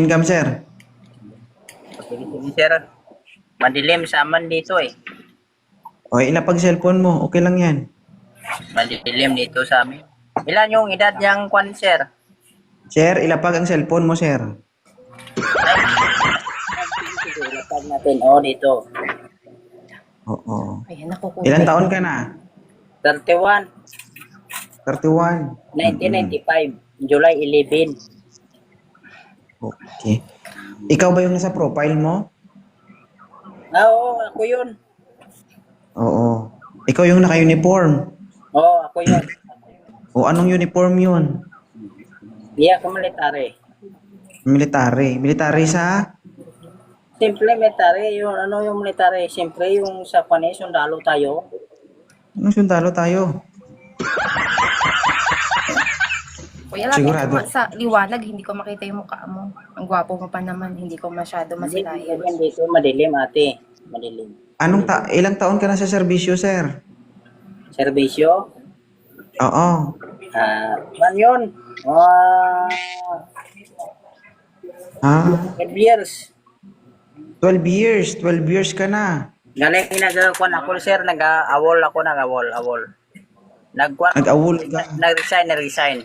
Income, sir. Sige, sige, sir. Madilim sa aman dito eh. O, ilapag cellphone mo. Okay lang yan. Madilim dito sa amin. Ilan yung edad niyang kwan, sir? Sir, ilapag ang cellphone mo, sir. Sige, lapag natin. Oh, dito. Oo. Ayan, nakukuha. Ilan taon ka na? 31, 31. 1995, July 11. Okay. Ikaw ba yung nasa profile mo? Ah, oo, ako yun. Oo. Ikaw yung naka-uniform. Oo, ako yun. O, anong uniform yun? Di ako military. Military. Military sa? Simple military, yung ano yung military, simple yung sa panis, sundalo tayo. Anong sundalo tayo? Kuya, lagi Sigurado. ko sa liwanag, hindi ko makita yung mukha mo. Ang gwapo mo pa naman, hindi ko masyado masilayan. Dito madilim ate, madilim. Ilang taon ka na sa serbisyo, sir? Serbisyo, Oo. man yun, Ah, 12 years. 12 years. 12 years ka na. Galing nagkuhan ako sir, nag-awol ako, awol. Nagkuhan, Nag-awol ka. nag-resign.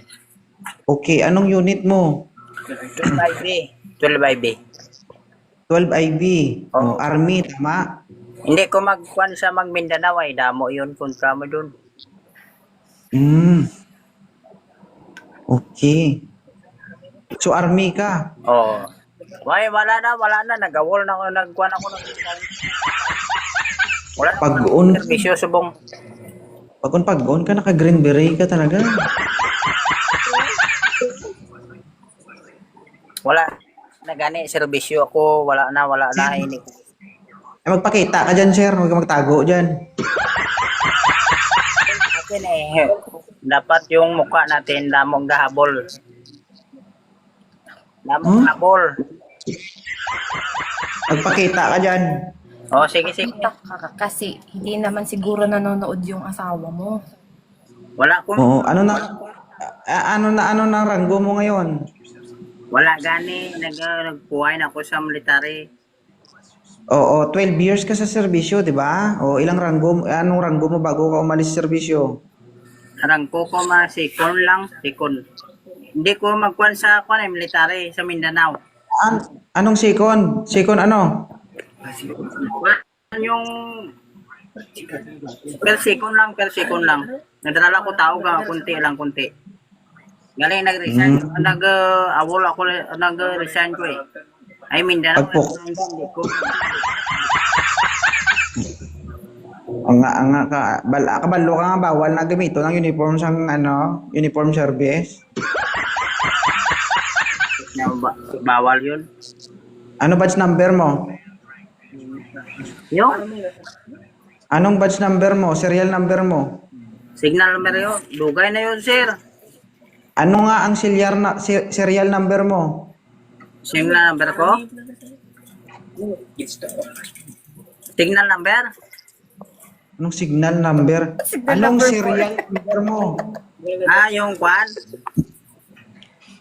Okay, anong unit mo? 12 IB. 12 IB. 12 IB. Oo. Oh, Army, tama? Hindi ko magkuhan sa Mindanao ay damo yun, kontra mo dun. Okay. So, Army ka. Oo. Wala na, nag-awol na ako, nagkuhan ako ng wala na Pag-on. serbisyo subong. Pag-on ka, naka-green beret ka talaga. Wala na gani serbisyo ako, wala na hindi ko. Magpakita ka dyan, sir. Huwag ka magtago dyan. Akin eh, dapat yung mukha natin damong gahabol. Damong gahabol. Magpakita ka dyan. Oh, sige. TikTok ka kasi hindi naman siguro nanonood yung asawa mo. Wala ko. Oo. Ano na ranggo mo ngayon? Wala gani, nagpuhay na ako sa military. Oo, 12 years ka sa serbisyo, di ba? O, anong ranggo mo bago ka umalis sa serbisyo? Rangko ko sikon lang, sikon. Hindi ko magkuhan sa military sa Mindanao. Anong second? Second ano? Yung per second lang. Nadala ko tao ka, kunti. Galing nag-resign, nag-awol ako, nag-resign ko eh. Ay, Mindanao. Hindi ko. Ang kabalo ka nga bawal na gamito ng uniform sang uniform service. Bawal yun. Ano batch number mo? Yung Anong batch number mo? Serial number mo? signal number yun. Dugay na yun, sir. Ano nga ang serial number mo? Signal number ko? Signal number? Anong signal number? Anong serial number mo? Yung kwan?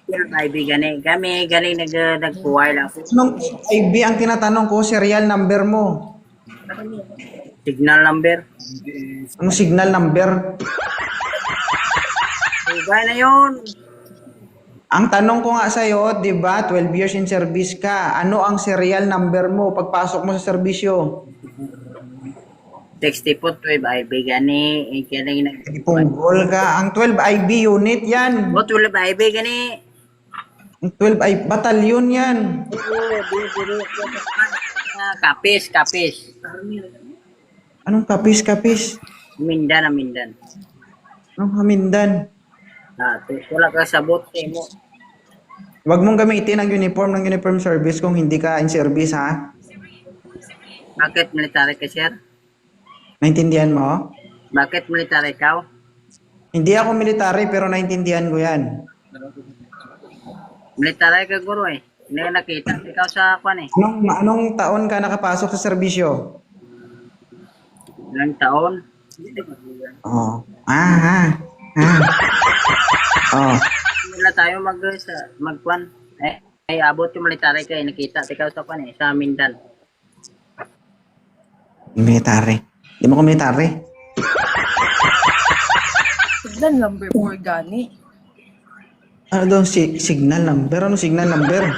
Kaibigan eh. Kami galing nagpuway lang. Anong IB ang tinatanong ko? Serial number mo? Signal number? Anong signal number? Dugay na yun. Ang tanong ko nga sa'yo, di ba, 12 years in service ka. Ano ang serial number mo pagpasok mo sa serbisyo? 60 po, 12 IB gani. Galing Ipunggol ka. Ang 12 IB unit yan. 12 IB gani. Ang 12 IB batalyon yan. Kapis. Anong kapis? Mindan. Anong hamindan? Wala ka sabot mo. Huwag mong gamitin ang uniform ng uniform service kung hindi ka in service, ha? Bakit military ka, sir? Naintindihan mo? Bakit military ka? Hindi ako military pero naintindihan ko yan. Military ka, guro eh. Hindi ka nakita. Ikaw sa kwan eh. Anong taon ka nakapasok sa serbisyo? Ilang taon? Oh. Oh. Wala tayo magkwan. Ay, abot yung military kayo, nakita. Ikaw sa pan sa Mindan. Military. Di mo ko military. Signal number 4 gani. Ano daw signal number? Ano signal number?